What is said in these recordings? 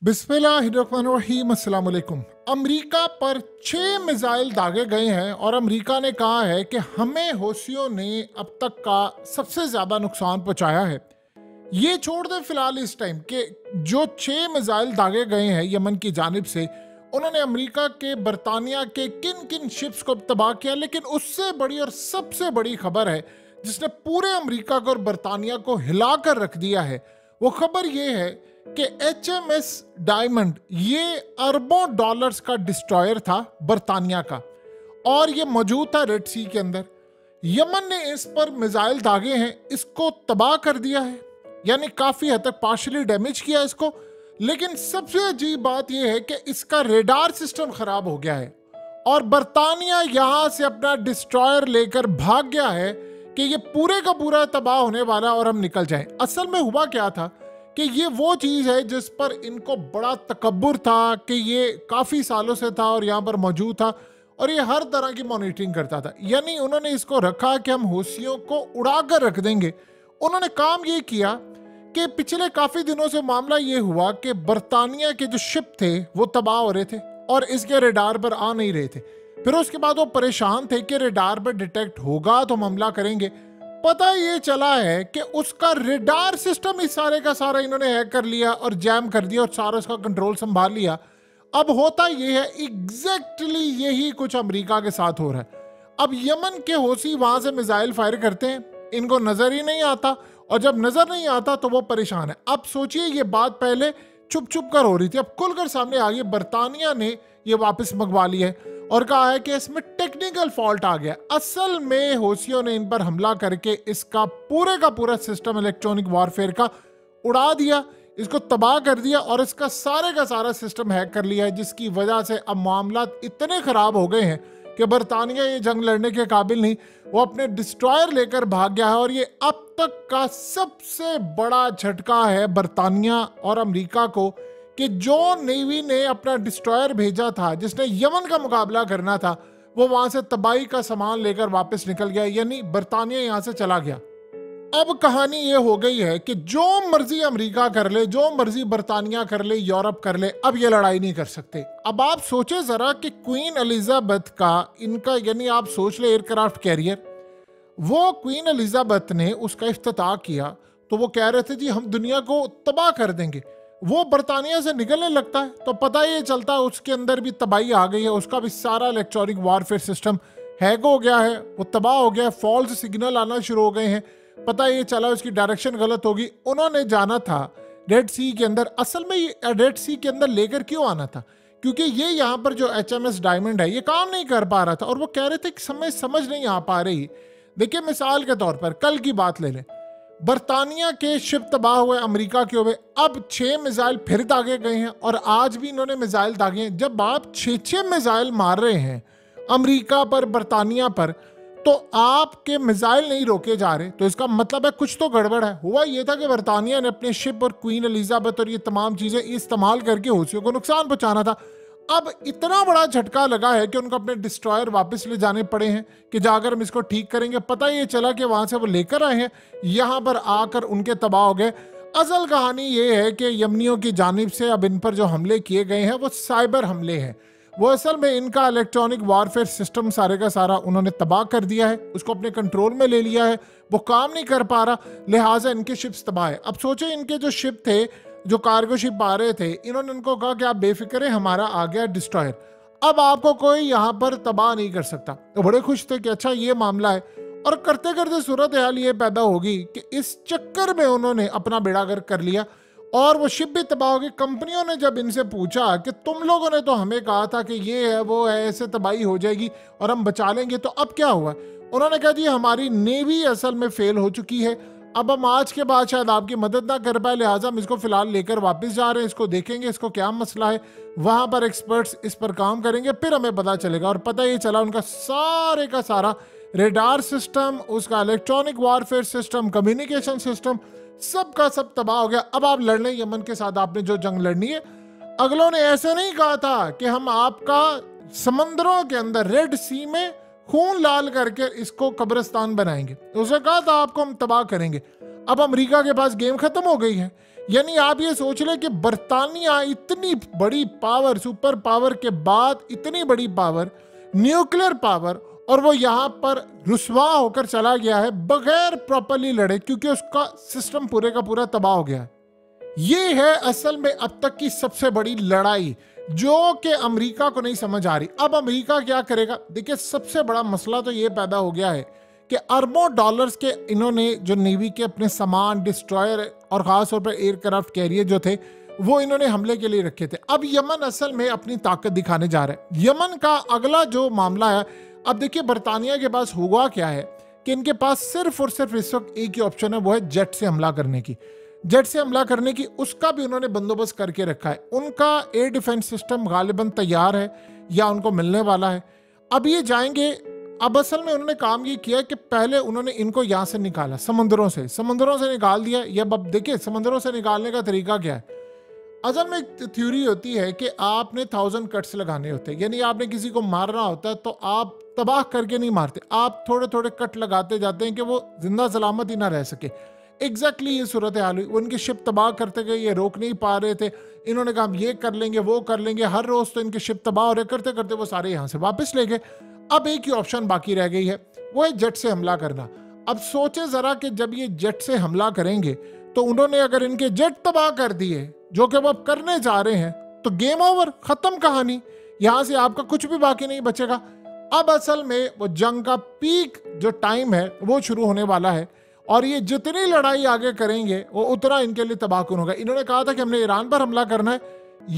बिस्मिल्लाहिर्रहमानिर्रहीम अस्सलाम वालेकुम। अमेरिका पर 6 मिसाइल दागे गए हैं और अमेरिका ने कहा है कि हमें हौसियों ने अब तक का सबसे ज़्यादा नुकसान पहुंचाया है। ये छोड़ दें फिलहाल इस टाइम कि जो 6 मिसाइल दागे गए हैं यमन की जानिब से, उन्होंने अमेरिका के बरतानिया के किन किन शिप्स को तबाह किया। लेकिन उससे बड़ी और सबसे बड़ी खबर है जिसने पूरे अमेरिका को और बरतानिया को हिला कर रख दिया है, वो खबर ये है कि HMS डायमंड ये अरबों डॉलर्स का डिस्ट्रॉयर था बरतानिया का, और ये मौजूद था रेड सी के अंदर। यमन ने इस पर मिसाइल दागे हैं, इसको तबाह कर दिया है, यानी काफ़ी हद तक पार्शली डैमेज किया इसको। लेकिन सबसे अजीब बात यह है कि इसका रेडार सिस्टम ख़राब हो गया है और बरतानिया यहाँ से अपना डिस्ट्रॉयर लेकर भाग गया है कि ये पूरे का पूरा तबाह होने वाला और हम निकल जाएं। असल में हुआ क्या था कि ये वो चीज़ है जिस पर इनको बड़ा तकब्बुर था कि ये काफ़ी सालों से था और यहाँ पर मौजूद था और ये हर तरह की मॉनिटरिंग करता था। यानी उन्होंने इसको रखा कि हम हौसियों को उड़ा कर रख देंगे। उन्होंने काम ये किया कि पिछले काफ़ी दिनों से मामला ये हुआ कि बरतानिया के जो शिप थे वो तबाह हो रहे थे और इसके रेडार पर आ नहीं रहे थे। फिर उसके बाद वो परेशान थे कि रेडार पर डिटेक्ट होगा तो हम हमला करेंगे। पता ये चला है कि उसका रेडार सिस्टम इस सारे का सारा इन्होंने हैक कर लिया और जैम कर दिया और सारा उसका कंट्रोल संभाल लिया। अब होता ये है एग्जैक्टली यही कुछ अमेरिका के साथ हो रहा है। अब यमन के हौसी वहां से मिसाइल फायर करते हैं, इनको नजर ही नहीं आता, और जब नजर नहीं आता तो वो परेशान है। अब सोचिए ये बात पहले चुप चुप कर हो रही थी, अब खुलकर सामने आ गई। बरतानिया ने ये वापस मंगवा लिया है और कहा है कि इसमें टेक्निकल फॉल्ट आ गया। असल में हौसियों ने इन पर हमला करके इसका पूरे का पूरा सिस्टम इलेक्ट्रॉनिक वॉरफेयर का उड़ा दिया, इसको तबाह कर दिया और इसका सारे का सारा सिस्टम हैक कर लिया है, जिसकी वजह से अब मामला इतने खराब हो गए हैं कि बरतानिया ये जंग लड़ने के काबिल नहीं, वो अपने डिस्ट्रॉयर लेकर भाग गया है। और ये अब तक का सबसे बड़ा झटका है बरतानिया और अमेरिका को कि जो नेवी ने अपना डिस्ट्रॉयर भेजा था जिसने यमन का मुकाबला करना था, वो वहां से तबाही का सामान लेकर वापस निकल गया, यानी बरतानिया यहां से चला गया। अब कहानी ये हो गई है कि जो मर्जी अमेरिका कर ले, जो मर्जी बरतानिया कर ले, यूरोप कर ले, अब ये लड़ाई नहीं कर सकते। अब आप सोचे जरा कि क्वीन एलिजाबेथ का इनका, यानी आप सोच ले एयरक्राफ्ट कैरियर, वो क्वीन एलिजाबेथ ने उसका इफ्तिताह किया तो वो कह रहे थे जी हम दुनिया को तबाह कर देंगे। वो बरतानिया से निकलने लगता है तो पता ये चलता है उसके अंदर भी तबाही आ गई है, उसका भी सारा इलेक्ट्रॉनिक वॉरफेयर सिस्टम हैक हो गया है, वो तबाह हो गया है, फॉल्स सिग्नल आना शुरू हो गए हैं। पता ये चला उसकी डायरेक्शन गलत होगी। उन्होंने जाना था रेड सी के अंदर। असल में ये रेड सी के अंदर लेकर क्यों आना था, क्योंकि ये यहाँ पर जो HMS डायमंड है ये काम नहीं कर पा रहा था और वो कह रहे थे कि समझ नहीं आ पा रही। देखिए मिसाल के तौर पर कल की बात ले लें, बरतानिया के शिप तबाह हुए, अमेरिका के हुए, अब 6 मिसाइल फिर दागे गए हैं और आज भी इन्होंने मिसाइल दागे हैं। जब आप 6 मिसाइल मार रहे हैं अमेरिका पर, बरतानिया पर, तो आपके मिसाइल नहीं रोके जा रहे, तो इसका मतलब है कुछ तो गड़बड़ है। हुआ ये था कि बरतानिया ने अपने शिप और क्वीन एलिजाबेथ और ये तमाम चीजें इस्तेमाल करके हौसियों को नुकसान पहुंचाना था। अब इतना बड़ा झटका लगा है कि उनको अपने डिस्ट्रॉयर वापस ले जाने पड़े हैं कि जाकर हम इसको ठीक करेंगे। पता ये चला कि वहां से वो लेकर आए हैं, यहां पर आकर उनके तबाह हो गए। असल कहानी ये है कि यमनियों की जानिब से अब इन पर जो हमले किए गए हैं वो साइबर हमले हैं। वो असल में इनका इलेक्ट्रॉनिक वॉरफेयर सिस्टम सारे का सारा उन्होंने तबाह कर दिया है, उसको अपने कंट्रोल में ले लिया है, वो काम नहीं कर पा रहा, लिहाजा इनके शिप्स तबाह है। अब सोचे इनके जो शिप थे, जो कार्गो शिप आ रहे थे, इन्होंने उनको कहा कि आप बेफिक्र हैं, हमारा आ गया डिस्ट्रॉयर, अब आपको कोई यहाँ पर तबाह नहीं कर सकता। तो बड़े खुश थे कि अच्छा ये मामला है। और करते करते सूरत हाल ये पैदा होगी कि इस चक्कर में उन्होंने अपना बेड़ागर्क कर लिया और वो शिप भी तबाह हो गई। कंपनियों ने जब इनसे पूछा कि तुम लोगों ने तो हमें कहा था कि ये है वो है, ऐसे तबाही हो जाएगी और हम बचा लेंगे, तो अब क्या हुआ? उन्होंने कहा जी हमारी नेवी असल में फेल हो चुकी है, अब हम आज के बाद शायद आपकी मदद ना कर पाए, लिहाजा हम इसको फिलहाल लेकर वापस जा रहे हैं, इसको देखेंगे इसको क्या मसला है, वहां पर एक्सपर्ट्स इस पर काम करेंगे, फिर हमें पता चलेगा। और पता ये चला उनका सारे का सारा रेडार सिस्टम, उसका electronic warfare system, communication system, सब का सब तबाह हो गया। अब आप लड़ लें यमन के साथ, आपने जो जंग लड़नी है। अगलों ने ऐसे नहीं कहा था कि हम आपका समंदरों के अंदर रेड सी में खून लाल करके इसको कब्रिस्तान बनाएंगे, उसने कहा था आपको हम तबाह करेंगे। अब अमेरिका के पास गेम खत्म हो गई है यानी आप ये सोच लें कि बर्तानिया इतनी बड़ी पावर, सुपर पावर के बाद इतनी बड़ी पावर, न्यूक्लियर पावर, और वो यहाँ पर रुसवा होकर चला गया है बगैर प्रॉपरली लड़े, क्योंकि उसका सिस्टम पूरे का पूरा तबाह हो गया है। ये है असल में अब तक की सबसे बड़ी लड़ाई, जो कि अमेरिका को नहीं समझ आ रही। अब अमेरिका क्या करेगा? देखिए, सबसे बड़ा मसला तो ये पैदा हो गया है कि अरबों डॉलर्स के इन्होंने जो नेवी के अपने सामान, डिस्ट्रॉयर और खास तौर पर एयरक्राफ्ट कैरियर जो थे, वो इन्होंने हमले के लिए रखे थे। अब यमन असल में अपनी ताकत दिखाने जा रहा है। यमन का अगला जो मामला है, अब देखिए बरतानिया के पास हुआ क्या है कि इनके पास सिर्फ और सिर्फ इस वक्त एक ही ऑप्शन है, वो है जेट से हमला करने की। जेट से हमला करने की उसका भी उन्होंने बंदोबस्त करके रखा है। उनका एयर डिफेंस सिस्टम गालिबन तैयार है या उनको मिलने वाला है। अब ये जाएंगे। अब असल में उन्होंने काम ये किया कि पहले उन्होंने इनको यहाँ से निकाला, समंदरों से निकाल दिया। या अब देखिए समंदरों से निकालने का तरीका क्या है। असल में एक थ्योरी होती है कि आपने 1000 कट्स लगाने होते हैं, यानी आपने किसी को मारना होता है तो आप तबाह करके नहीं मारते, आप थोड़े थोड़े कट लगाते जाते हैं कि वो जिंदा सलामत ही ना रह सके। एग्जैक्टली ये सूरत हाल हुई। उनकी शिप तबाह करते गए, ये रोक नहीं पा रहे थे। इन्होंने कहा हम ये कर लेंगे, वो कर लेंगे, हर रोज तो इनकी शिप तबाह हो रहे, करते करते वो सारे यहाँ से वापस ले गए। अब एक ही ऑप्शन बाकी रह गई है, वो है जेट से हमला करना। अब सोचे जरा कि जब ये जेट से हमला करेंगे तो उन्होंने अगर इनके जेट तबाह कर दिए, जो कि वो अब करने जा रहे हैं, तो गेम ओवर, खत्म कहानी। यहां से आपका कुछ भी बाकी नहीं बचेगा। अब असल में वो जंग का पीक जो टाइम है वो शुरू होने वाला है, और ये जितनी लड़ाई आगे करेंगे वो उतना इनके लिए तबाहकुन होगा। इन्होंने कहा था कि हमने ईरान पर हमला करना है,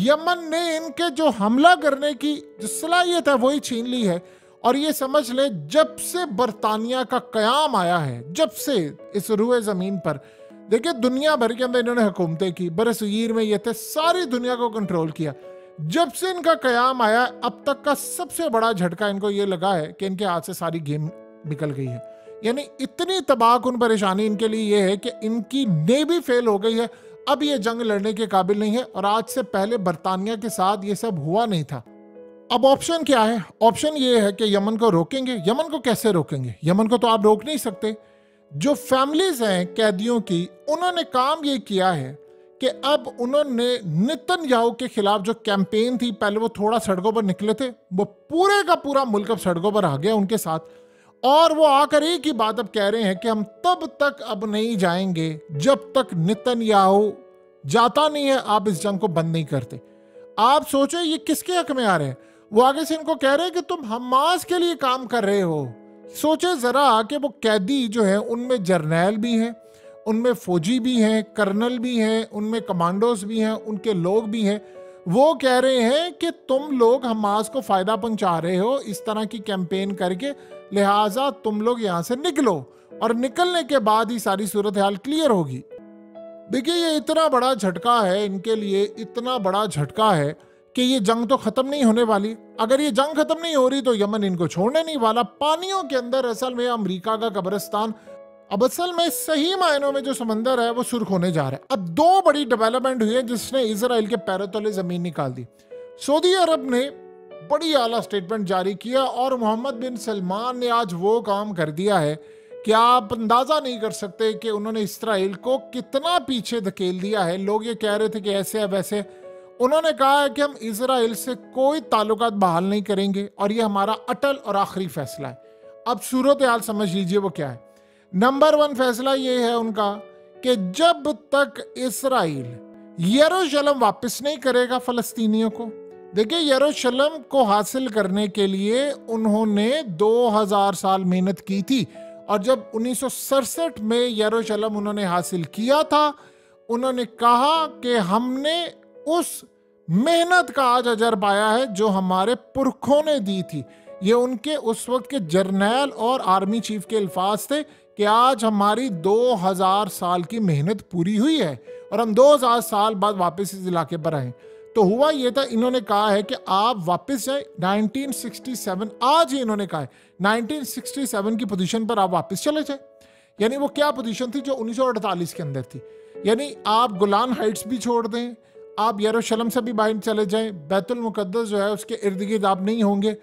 यमन ने इनके जो हमला करने की जो सलाहियत है वही छीन ली है। और ये समझ ले, जब से बरतानिया का कयाम आया है, जब से इस रुए जमीन पर, देखिए दुनिया भर के अंदर इन्होंने हुकूमतें की, बरसगीर में ये थे, सारी दुनिया को कंट्रोल किया। जब से इनका कयाम आया अब तक का सबसे बड़ा झटका इनको ये लगा है कि इनके हाथ से सारी गेम निकल गई है। यानी इतनी तबाहकुन परेशानी इनके लिए ये है कि इनकी नेवी फेल हो गई है। अब ये जंग लड़ने के काबिल नहीं है, और आज से पहले बरतानिया के साथ ये सब हुआ नहीं था। अब ऑप्शन क्या है? ऑप्शन ये है कि यमन को रोकेंगे। यमन को कैसे रोकेंगे? यमन को तो आप रोक नहीं सकते। जो फैमिलीज हैं कैदियों की, उन्होंने काम ये किया है कि अब उन्होंने नेतन्याहू के खिलाफ जो कैंपेन थी, पहले वो थोड़ा सड़कों पर निकले थे, वो पूरे का पूरा मुल्क अब सड़कों पर आ गया उनके साथ। और वो आकर एक ही बात अब कह रहे हैं कि हम तब तक अब नहीं जाएंगे जब तक नेतन्याहू जाता नहीं है, आप इस जंग को बंद नहीं करते। आप सोचो ये किसके हक में आ रहे हैं? वो आगे से इनको कह रहे हैं कि तुम हमास के लिए काम कर रहे हो। सोचे जरा कि वो कैदी जो है उनमें जर्नैल भी हैं, उनमें फौजी भी हैं, कर्नल भी हैं, उनमें कमांडोज भी हैं, उनके लोग भी हैं। वो कह रहे हैं कि तुम लोग हमास को फायदा पहुंचा रहे हो इस तरह की कैंपेन करके, लिहाजा तुम लोग यहाँ से निकलो, और निकलने के बाद ही सारी सूरत हाल क्लियर होगी। देखिए ये इतना बड़ा झटका है इनके लिए, इतना बड़ा झटका है कि ये जंग तो खत्म नहीं होने वाली। अगर ये जंग खत्म नहीं हो रही तो यमन इनको छोड़ने नहीं वाला। पानियों के अंदर असल में अमेरिका का कब्रिस्तान, अब असल में सही मायनों में जो समंदर है वो सुर्ख होने जा रहा है। अब दो बड़ी डेवलपमेंट हुई है जिसने इजराइल के पैरों तले जमीन निकाल दी। सऊदी अरब ने बड़ी आला स्टेटमेंट जारी किया, और मोहम्मद बिन सलमान ने आज वो काम कर दिया है कि आप अंदाजा नहीं कर सकते कि उन्होंने इस्राइल को कितना पीछे धकेल दिया है। लोग ये कह रहे थे कि ऐसे है वैसे, उन्होंने कहा है कि हम इजराइल से कोई ताल्लुकात बहाल नहीं करेंगे, और ये हमारा अटल और आखिरी फैसला है। अब सूरत हाल समझ लीजिए वो क्या है। नंबर 1 फैसला ये है उनका कि जब तक इस्राइल यरूशलेम वापस नहीं करेगा फलस्तीनियों को, देखिए यरूशलेम को हासिल करने के लिए उन्होंने 2000 साल मेहनत की थी, और जब 1967 में यरूशलेम उन्होंने हासिल किया था, उन्होंने कहा कि हमने उस मेहनत का आज अजर पाया है जो हमारे पुरखों ने दी थी। ये उनके उस वक्त के जर्नैल और आर्मी चीफ के अल्फाज थे कि आज हमारी 2000 साल की मेहनत पूरी हुई है, और हम 2000 साल बाद वापस इस इलाके पर आए। तो हुआ ये था, इन्होंने कहा है कि आप वापस जाए 1967, आज ही इन्होंने कहा है 1967 की पोजीशन पर आप वापस चले जाए। यानी वो क्या पोजीशन थी जो 1948 के अंदर थी। यानी आप गोलान हाइट्स भी छोड़ दें, आप यरूशलेम से भी बाहर चले जाएं, बैतुल मुकद्दस जो है उसके इर्द गिर्द आप नहीं होंगे।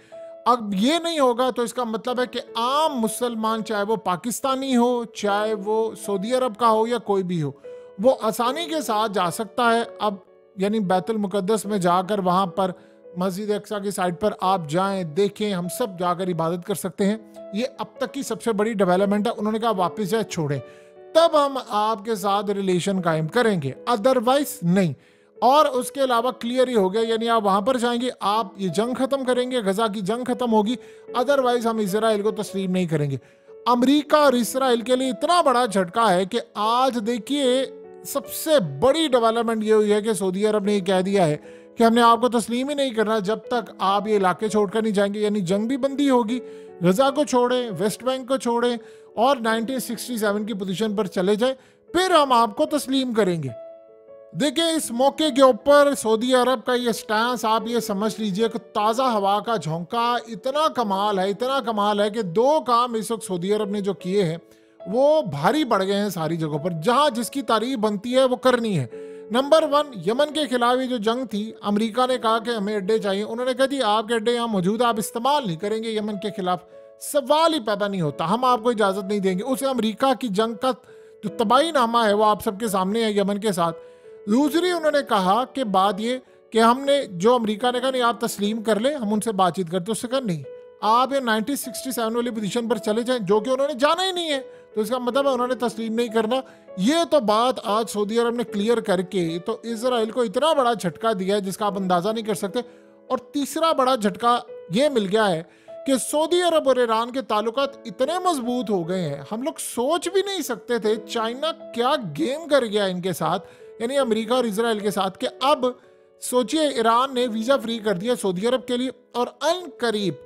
अब ये नहीं होगा तो इसका मतलब है कि आम मुसलमान, चाहे वो पाकिस्तानी हो, चाहे वो सऊदी अरब का हो या कोई भी हो, वो आसानी के साथ जा सकता है। अब यानी बैतुल मुकद्दस में जाकर वहाँ पर मस्जिद अक्सा की साइड पर आप जाएं, देखें, हम सब जाकर इबादत कर सकते हैं। ये अब तक की सबसे बड़ी डेवलपमेंट है। उन्होंने कहा वापस जाए, छोड़ें, तब हम आपके साथ रिलेशन कायम करेंगे, अदरवाइज नहीं। और उसके अलावा क्लियर ही हो गया, यानी आप वहां पर जाएंगे, आप ये जंग खत्म करेंगे, गजा की जंग खत्म होगी, अदरवाइज हम इजराइल को तस्लीम नहीं करेंगे। अमेरिका और इजराइल के लिए इतना बड़ा झटका है कि आज देखिए सबसे बड़ी डेवलपमेंट ये हुई है कि सऊदी अरब ने ये कह दिया है कि हमने आपको तस्लीम ही नहीं करना जब तक आप ये इलाके छोड़कर नहीं जाएंगे। यानी जंग भी बंदी होगी, गजा को छोड़ें, वेस्ट बैंक को छोड़ें और 1967 की पोजीशन पर चले जाए, फिर हम आपको तस्लीम करेंगे। देखिए इस मौके के ऊपर सऊदी अरब का ये स्टैंस आप ये समझ लीजिए कि ताज़ा हवा का झोंका इतना कमाल है, इतना कमाल है कि दो काम इस वक्त सऊदी अरब ने जो किए हैं वो भारी पड़ गए हैं सारी जगहों पर। जहां जिसकी तारीफ बनती है वो करनी है। नंबर 1, यमन के खिलाफ ये जो जंग थी, अमेरिका ने कहा कि हमें अड्डे चाहिए। उन्होंने कहा जी आपके अड्डे यहाँ मौजूद, आप इस्तेमाल नहीं करेंगे यमन के खिलाफ, सवाल ही पैदा नहीं होता, हम आपको इजाज़त नहीं देंगे। उसे अमेरिका की जंग का जो तबाही नामा है वो आप सबके सामने है यमन के साथ। दूसरी उन्होंने कहा कि बात ये कि हमने जो अमेरिका ने कहा नहीं आप तस्लीम कर ले, हम उनसे बातचीत करते, उससे कहा नहीं आप ये 1967 वाली पोजीशन पर चले जाएं, जो कि उन्होंने जाना ही नहीं है, तो इसका मतलब है उन्होंने तस्लीम नहीं करना। ये तो बात आज सऊदी अरब ने क्लियर करके तो इजराइल को इतना बड़ा झटका दिया है जिसका आप अंदाजा नहीं कर सकते। और तीसरा बड़ा झटका ये मिल गया है कि सऊदी अरब और ईरान के ताल्लुकात इतने मजबूत हो गए हैं, हम लोग सोच भी नहीं सकते थे चाइना क्या गेम कर गया इनके साथ, यानी अमेरिका और इजराइल के साथ, कि अब सोचिए ईरान ने वीजा फ्री कर दिया सऊदी अरब के लिए और अन करीब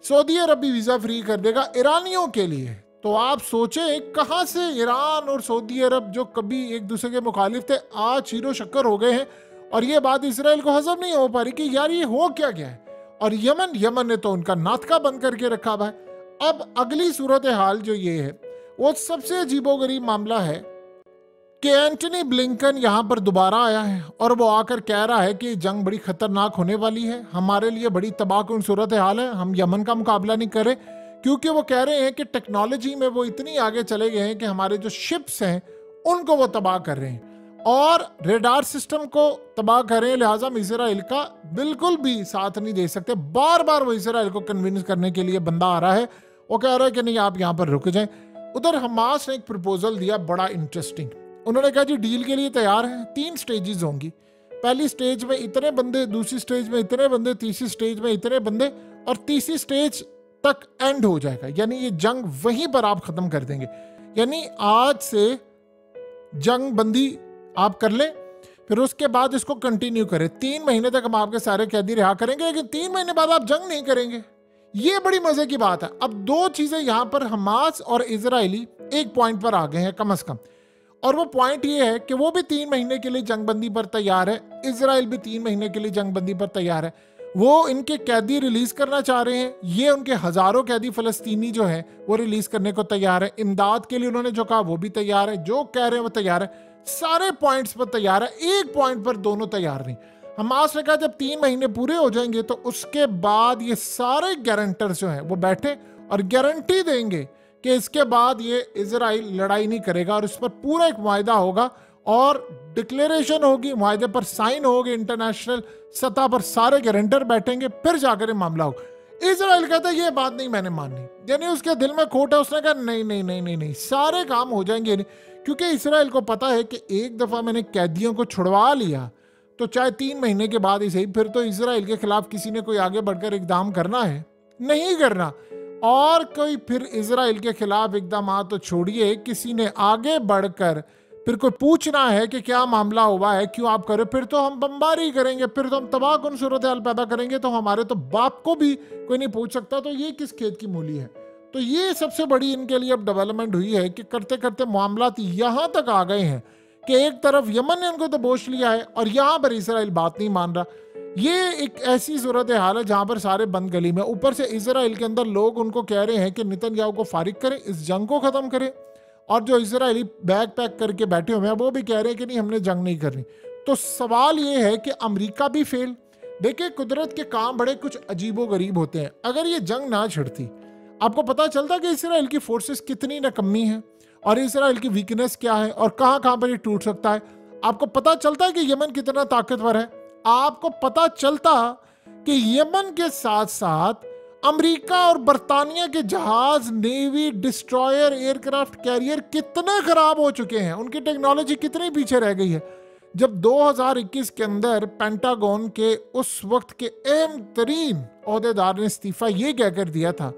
सऊदी अरब भी वीजा फ्री कर देगा ईरानियों के लिए। तो आप सोचें कहां से ईरान और सऊदी अरब जो कभी एक दूसरे के मुखालिफ थे आज शीरो शक्कर हो गए हैं। और ये बात इसराइल को हजम नहीं हो पा रही कि यार ये हो क्या गया है। और यमन ने तो उनका नाटका बंद करके रखा हुआ है। अब अगली सूरत हाल जो ये है वो सबसे अजीबोगरीब मामला है कि एंटनी ब्लिंकन यहाँ पर दोबारा आया है और वो आकर कह रहा है कि जंग बड़ी खतरनाक होने वाली है, हमारे लिए बड़ी तबाहकुन सूरत हाल है, हम यमन का मुकाबला नहीं कर रहे, क्योंकि वो कह रहे हैं कि टेक्नोलॉजी में वो इतनी आगे चले गए हैं कि हमारे जो शिप्स हैं उनको वो तबाह कर रहे हैं और रेडार सिस्टम को तबाह कर रहे हैं, लिहाजा हम इसराइल का बिल्कुल भी साथ नहीं दे सकते। बार बार वो इसराइल को कन्विंस करने के लिए बंदा आ रहा है, वो कह रहा है कि नहीं आप यहाँ पर रुक जाएं। उधर हमास ने एक प्रपोजल दिया बड़ा इंटरेस्टिंग, उन्होंने कहा जी डील के लिए तैयार हैं, 3 स्टेजेस होंगी, पहली स्टेज में इतने बंदे, दूसरी स्टेज में इतने बंदे, तीसरी स्टेज में इतने बंदे और तीसरी स्टेज तक एंड हो जाएगा, यानी ये जंग वहीं पर आप खत्म कर देंगे। यानी आज से जंग बंदी आप कर ले, फिर उसके बाद इसको कंटिन्यू करें, 3 महीने तक हम आपके सारे कैदी रिहा करेंगे, लेकिन 3 महीने बाद आप जंग नहीं करेंगे। ये बड़ी मजे की बात है। अब 2 चीजें यहां पर हमास और इजरायली एक पॉइंट पर आ गए हैं कम से कम, और वो पॉइंट ये है कि वो भी 3 महीने के लिए जंगबंदी पर तैयार है, इजराइल भी 3 महीने के लिए जंगबंदी पर तैयार है। वो इनके कैदी रिलीज करना चाह रहे हैं, ये उनके हजारों कैदी फलस्तीनी जो हैं वो रिलीज करने को तैयार है, इमदाद के लिए उन्होंने जो कहा वो भी तैयार है, जो कह रहे हैं वो तैयार है, सारे पॉइंट्स पर तैयार है, एक पॉइंट पर दोनों तैयार नहीं। हमास ने कहा जब 3 महीने पूरे हो जाएंगे तो उसके बाद ये सारे गारंटर्स जो हैं वो बैठे और गारंटी देंगे कि इसके बाद ये इजराइल लड़ाई नहीं करेगा और इस पर पूरा एक मुआहदा होगा और डिक्लेरेशन होगी, मुआहदे पर साइन होगी, इंटरनेशनल सतह पर सारे गारंटर बैठेंगे, फिर जाकर मामला होगा। इजराइल कहता है ये बात नहीं मैंने माननी, यानी उसके दिल में खोट है, उसने कहा नहीं नहीं नहीं नहीं नहीं सारे काम हो जाएंगे, क्योंकि इजराइल को पता है कि एक दफा मैंने कैदियों को छुड़वा लिया तो चाहे 3 महीने के बाद ही सही, फिर तो इजराइल के खिलाफ किसी ने कोई आगे बढ़कर इकदाम करना है नहीं करना, और कोई फिर इजराइल के खिलाफ इकदाम तो छोड़िए, किसी ने आगे बढ़कर फिर कोई पूछना है कि क्या मामला हुआ है, क्यों आप करें, फिर तो हम बमबारी करेंगे, फिर तो हम तबाहकुन सूरत हाल पैदा करेंगे, तो हमारे तो बाप को भी कोई नहीं पूछ सकता, तो ये किस खेत की मूली है। तो ये सबसे बड़ी इनके लिए अब डेवलपमेंट हुई है कि करते करते मामला यहाँ तक आ गए हैं कि एक तरफ यमन ने उनको दबोच लिया है और यहाँ पर इसराइल बात नहीं मान रहा। ये एक ऐसी सूरत हाल है जहाँ पर सारे बंद गली में, ऊपर से इसराइल के अंदर लोग उनको कह रहे हैं कि नेतन्याहू को फारिग करें, इस जंग को ख़त्म करें, और जो इजरायली बैग पैक करके बैठे हुए हैं वो भी कह रहे हैं कि नहीं हमने जंग नहीं करनी। तो सवाल ये है कि अमेरिका भी फेल। देखिए कुदरत के काम बड़े कुछ अजीबो गरीब होते हैं। अगर ये जंग ना छिड़ती, आपको पता चलता कि इसराइल की फोर्सेस कितनी नाकम्मी हैं और इसराइल की वीकनेस क्या है और कहां कहां पर ये टूट सकता है। आपको पता चलता है कि यमन कितना ताकतवर है। आपको पता चलता कि यमन के साथ साथ अमेरिका और बर्तानिया के जहाज, नेवी, डिस्ट्रॉयर, एयरक्राफ्ट कैरियर कितने खराब हो चुके हैं, उनकी टेक्नोलॉजी कितनी पीछे रह गई है। जब 2021 के अंदर पेंटागन के उस वक्त के अहम तरीन ओहदेदार ने इस्तीफा ये कहकर दिया था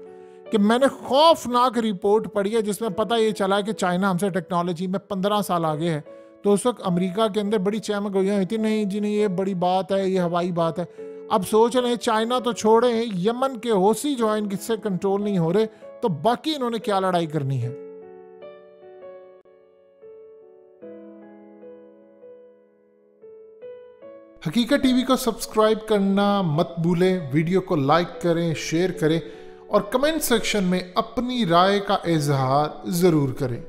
कि मैंने खौफनाक रिपोर्ट पढ़ी है जिसमें पता ये चला कि चाइना हमसे टेक्नोलॉजी में 15 साल आगे है, तो उस वक्त अमेरिका के अंदर बड़ी चहमक हुई थी, नहीं जी नहीं, ये बड़ी बात है, ये हवाई बात है। अब सोच रहे हैं चाइना तो छोड़े, यमन के होसी जो है इनसे कंट्रोल नहीं हो रहे, तो बाकी इन्होंने क्या लड़ाई करनी है। हकीकत टीवी को सब्सक्राइब करना मत भूलें, वीडियो को लाइक करें, शेयर करें और कमेंट सेक्शन में अपनी राय का इजहार जरूर करें।